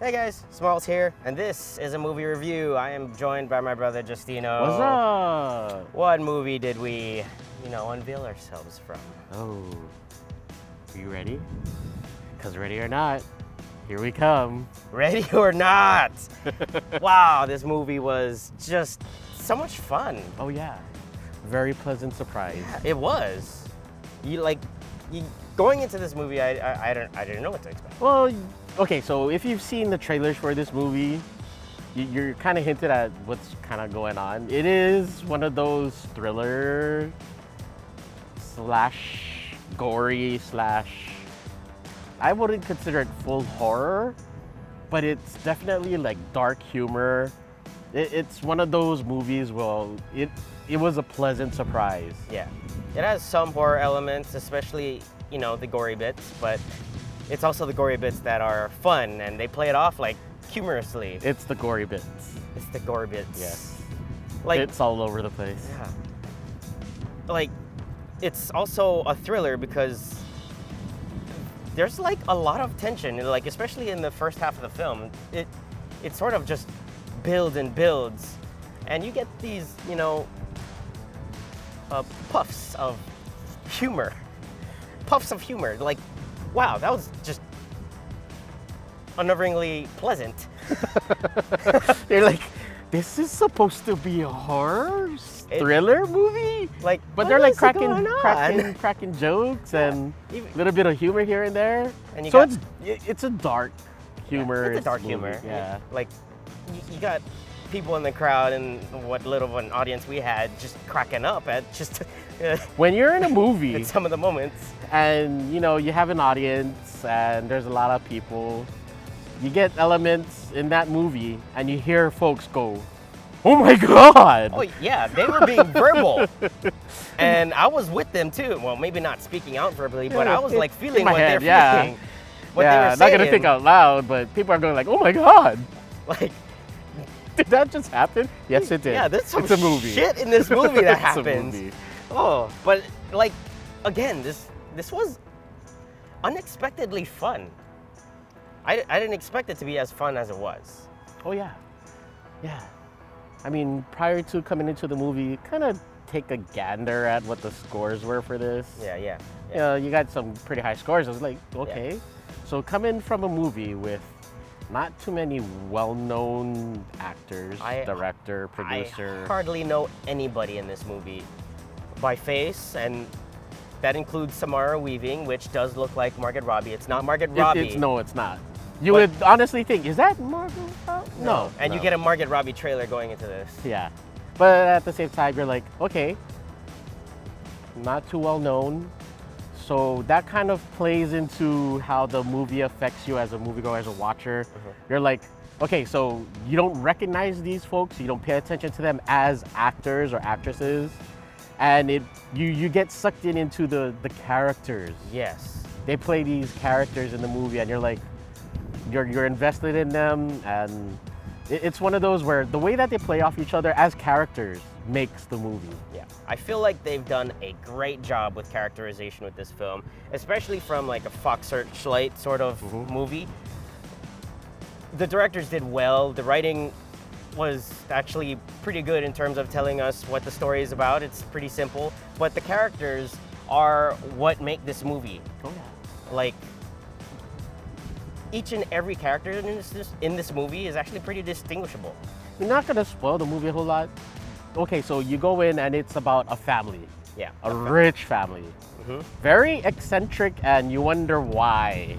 Hey guys, Smalls here, and this is a movie review. I am joined by my brother Justino. What's up? What movie did we, unveil ourselves from? Oh, are you ready? Because ready or not, here we come. Ready or not? Wow, this movie was just so much fun. Oh yeah, very pleasant surprise. It was. Going into this movie, I didn't know what to expect. Well, okay, so if you've seen the trailers for this movie, you're kind of hinted at what's kind of going on. It is one of those thriller slash gory slash, I wouldn't consider it full horror, but it's definitely like dark humor. It's one of those movies, well, it was a pleasant surprise. Yeah, it has some horror elements, especially, the gory bits, but it's also the gory bits that are fun, and they play it off like humorously. It's the gory bits. It's the gory bits. Yes. Like, it's all over the place. yeah. Like, it's also a thriller because there's like a lot of tension, like especially in the first half of the film. It sort of just builds and builds, and you get these, puffs of humor. Puffs of humor, like, wow, that was just unnervingly pleasant. They're like, this is supposed to be a horror thriller movie? Like, but what they're like is going on? cracking jokes and Even- a little bit of humor here and there. And you so got- it's a dark humor. It's a dark movie. humor. Yeah. Like, you got people in the crowd and what little of an audience we had just cracking up at just When you're in a movie at some of the moments. and you have an audience and there's a lot of people, you get elements in that movie and you hear folks go, "Oh my God!" Oh yeah, they were being verbal, and I was with them too. Well, maybe not speaking out verbally, but I was like feeling in my what head, they're yeah. feeling. What yeah, they were not saying. gonna think out loud, but people are going like, "Oh my God!" Like, Did that just happen? Yes, it did. yeah, there's some it's a movie. shit in this movie that It's a happens. movie. Oh, but like, again, this was unexpectedly fun. I didn't expect it to be as fun as it was. Oh yeah, yeah. I mean, prior to coming into the movie, kind of take a gander at what the scores were for this. Yeah. You got some pretty high scores. I was like, okay. So coming from a movie with not too many well-known actors, director, producer. I hardly know anybody in this movie by face, and that includes Samara Weaving, which does look like Margot Robbie. It's not Margot Robbie. No, it's not. You would honestly think, is that Margot Robbie? No. And no. you get a Margot Robbie trailer going into this. Yeah. But at the same time, you're like, okay, not too well known. So that kind of plays into how the movie affects you as a moviegoer, as a watcher. You're like, okay, so you don't recognize these folks, you don't pay attention to them as actors or actresses, and you get sucked into the characters. Yes. They play these characters in the movie, and you're like, you're invested in them, and it's one of those where the way that they play off each other as characters makes the movie. Yeah, I feel like they've done a great job with characterization with this film, especially from like a Fox Searchlight sort of movie. The directors did well. The writing was actually pretty good in terms of telling us what the story is about. It's pretty simple, but the characters are what make this movie. Oh yeah. Like, each and every character in this movie is actually pretty distinguishable. You're not gonna spoil the movie a whole lot. Okay, so you go in and it's about a family. Yeah. A rich family. Very eccentric, and you wonder why.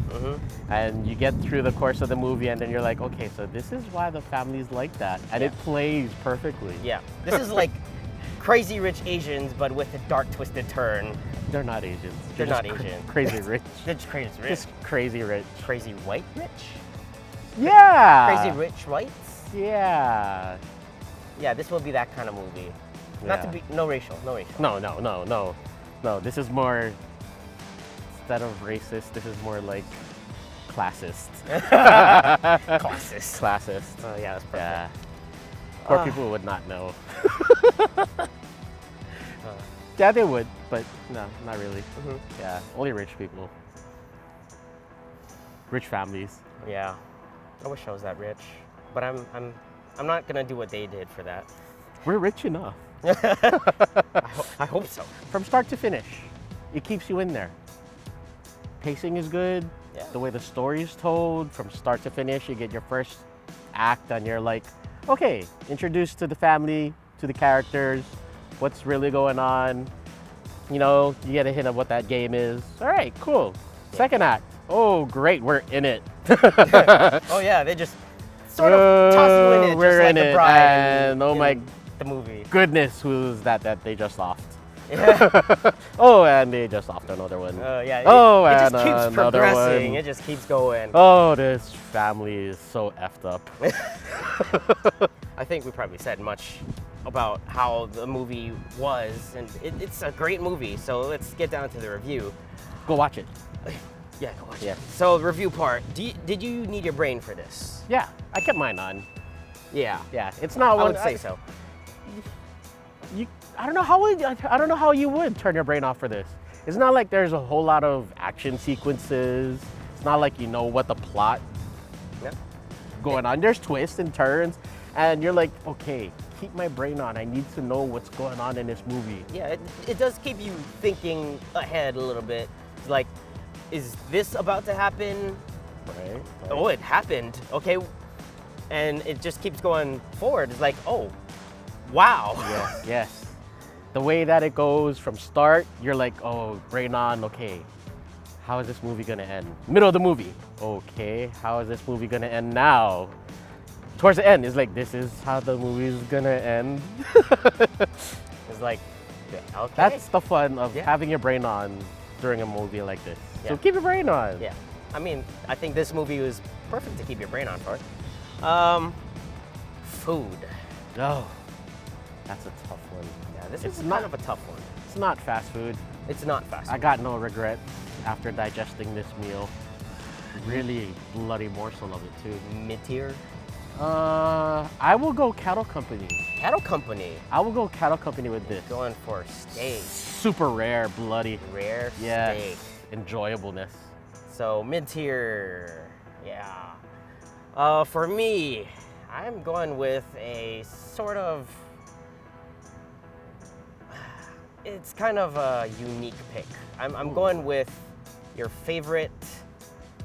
And you get through the course of the movie and then you're like, okay, so this is why the family's like that. And it plays perfectly. Yeah. This is like Crazy Rich Asians, but with a dark twisted turn. They're not Asians. They're not just Asian. Crazy rich. They're just crazy rich. Just crazy rich. Crazy white rich? Yeah. Crazy rich whites? Yeah. Yeah, this will be that kind of movie. Not to be, no racial. No, this is more, instead of racist, this is more like classist. Classist. Oh, yeah, that's perfect. Yeah. Poor people would not know. Yeah, they would, but no, not really. Yeah, only rich people. Rich families. Yeah. I wish I was that rich, but I'm not gonna do what they did for that. We're rich enough. I hope so. From start to finish, it keeps you in there. Pacing is good. Yeah. The way the story is told, from start to finish, you get your first act and you're like, okay, introduced to the family, to the characters, what's really going on. You know, you get a hint of what that game is. All right, cool. Yeah. Second act. Oh, great, we're in it. Oh yeah, they just sort of toss you in it, we're just like in the it, bride and oh in my the movie. goodness, who's that they just offed? Yeah. Oh, and they just offed another one. Yeah. Oh, it and just keeps another progressing. one. It just keeps going. Oh, this family is so effed up. I think we probably said much about how the movie was, and it's a great movie. So let's get down to the review. Go watch it. Yeah, go watch Yeah. it. So review part. Did you need your brain for this? Yeah, I kept mine on. Yeah. Yeah, it's not. I would say so. I don't know how you would turn your brain off for this. It's not like there's a whole lot of action sequences. It's not like you know what the plot Yeah. going on. There's twists and turns, and you're like, okay, keep my brain on. I need to know what's going on in this movie. Yeah, it does keep you thinking ahead a little bit. It's like, is this about to happen? Right. Oh, it happened. Okay. And it just keeps going forward. It's like, oh, wow. Yes, yes. The way that it goes from start, you're like, oh, brain on, okay. How is this movie gonna end? Middle of the movie, okay. How is this movie gonna end now? Towards the end, it's like, this is how the movie's gonna end. It's like, yeah, okay. That's the fun of Yeah. having your brain on during a movie like this. So Yeah. keep your brain on. Yeah. I mean, I think this movie was perfect to keep your brain on for. Food. Oh, that's a tough one. Yeah, this It's is not- kind of a tough one. It's not fast food. It's not fast. I got no regrets after digesting this meal. Really bloody morsel of it too. Mid-tier. I will go Cattle Company. Cattle Company. I will go Cattle Company with this. Going for steak. Super rare, bloody. Rare Yes. steak. Enjoyableness. So mid-tier. Yeah. For me, I'm going with a sort of. It's kind of a unique pick. I'm going with your favorite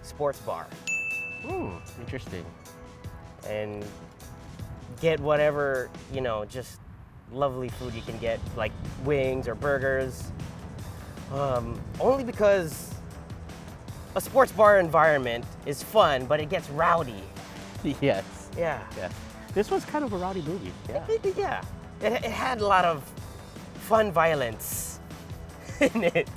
sports bar Interesting. and get whatever, just lovely food you can get, like wings or burgers. Only because a sports bar environment is fun, but it gets rowdy. Yes. Yeah. Yes. This was kind of a rowdy movie. Yeah. Yeah. It had a lot of fun violence in it.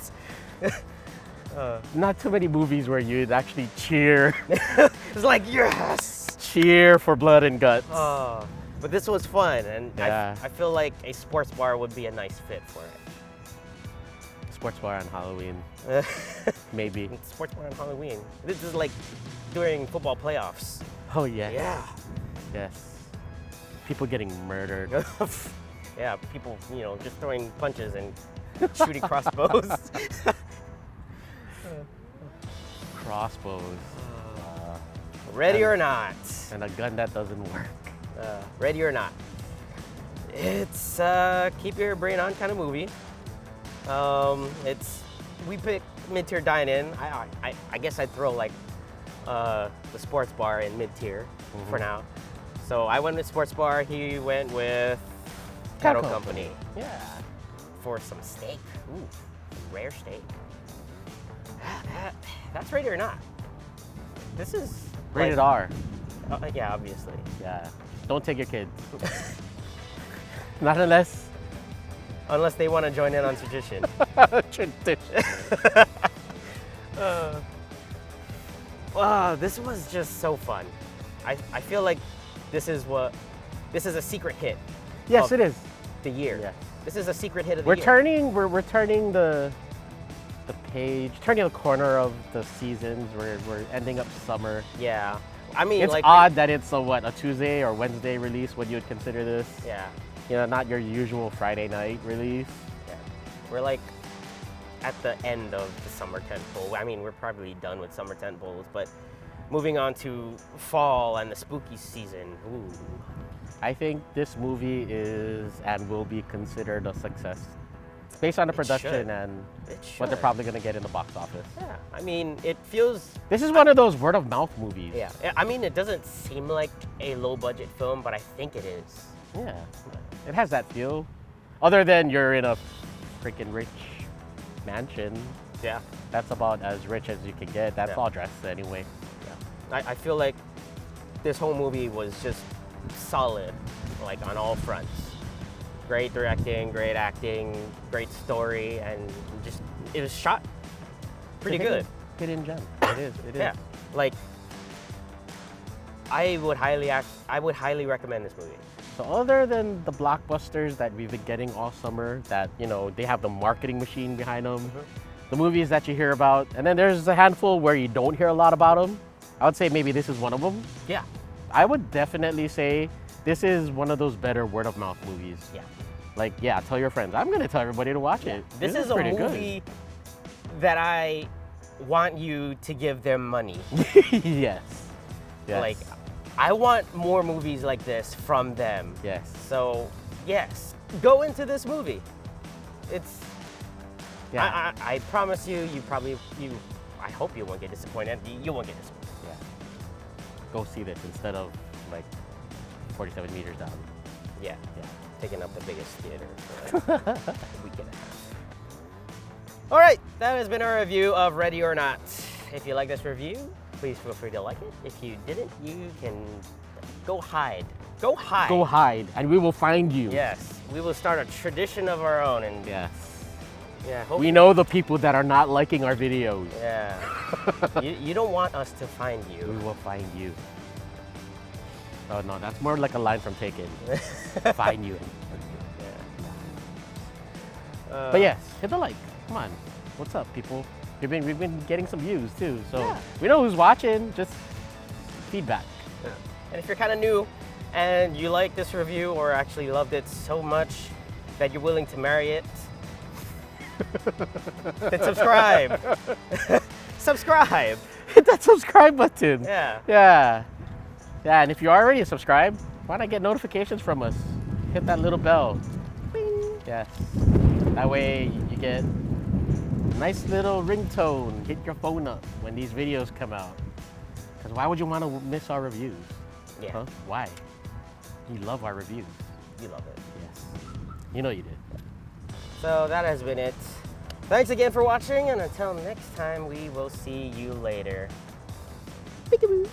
Not too many movies where you'd actually cheer, It's like, yes! cheer for blood and guts. But this was fun, and Yeah. I feel like a sports bar would be a nice fit for it. Sports bar on Halloween, maybe. Sports bar on Halloween. This is like during football playoffs. Oh yeah. Yeah. Yes. People getting murdered. Yeah, people, just throwing punches and shooting crossbows. Crossbows. Ready or not. And a gun that doesn't work. Ready or not. It's keep your brain on kind of movie. We pick mid-tier dine-in. I guess I'd throw like the sports bar in mid-tier for now. So I went with sports bar. He went with Cattle Company. Yeah. For some steak. Ooh, rare steak. That's ready or not. This is Rated like, R. Yeah, obviously. Yeah. Don't take your kids. Not unless. Unless they want to join in on tradition. Tradition. This was just so fun. I feel like this is a secret hit. Yes, of it is. The year. Yeah. This is a secret hit of the We're year. we're turning the page, turning the corner of the seasons. We're ending up summer. Yeah. I mean, It's like odd that it's a Tuesday or Wednesday release when you would consider this. Yeah. Not your usual Friday night release. Yeah. We're like at the end of the summer tentpole. I mean, we're probably done with summer tentpoles, but moving on to fall and the spooky season. Ooh. I think this movie is and will be considered a success based on the production should. and It what they're should. probably going to get in the box office. Yeah, I mean, it feels. This is one of those word of mouth movies. Yeah, I mean, it doesn't seem like a low budget film, but I think it is. Yeah. It has that feel. Other than you're in a freaking rich mansion, Yeah. that's about as rich as you can get. That's Yeah. all dressed anyway. I feel like this whole movie was just solid, like on all fronts. Great directing, great acting, great story, and just it was shot pretty good. Hidden gem. It is. It is. Yeah, like I would highly recommend this movie. So other than the blockbusters that we've been getting all summer, that they have the marketing machine behind them, the movies that you hear about, and then there's a handful where you don't hear a lot about them. I would say maybe this is one of them. Yeah, I would definitely say this is one of those better word of mouth movies. yeah. Like, yeah, tell your friends. I'm gonna tell everybody to watch it. This is a pretty movie that I want you to give them money. good. Yes. Yes. Like, I want more movies like this from them. yes. So, yes, go into this movie. It's. Yeah. I promise you, I hope you won't get disappointed. You won't get disappointed. Yeah. Go see this instead of like 47 meters down. Yeah, Yeah. taking up the biggest theater for like a week and a half. All right, that has been our review of Ready or Not. If you like this review, please feel free to like it. If you didn't, you can go hide. Go hide. Go hide, and we will find you. Yes, we will start a tradition of our own, and Yes. yeah, We know the people that are not liking our videos. yeah. you don't want us to find We you. will find you. Oh no, that's more like a line from Taken. Find you. But yes, hit the like. Come on. What's up, people? We've been getting some views too, so Yeah. we know who's watching. Just feedback. And if you're kind of new and you like this review or actually loved it so much that you're willing to marry it, then subscribe. Subscribe. Hit that subscribe button. Yeah. Yeah. Yeah, and if you're already subscribed, why not get notifications from us? Hit that little bell. Bing. Yes. That way you get a nice little ringtone. Hit your phone up when these videos come out. Because why would you want to miss our reviews? Yeah. Huh? Why? You love our reviews. You love it. Yes. You know you did. So that has been it. Thanks again for watching, and until next time, we will see you later. Peekaboo.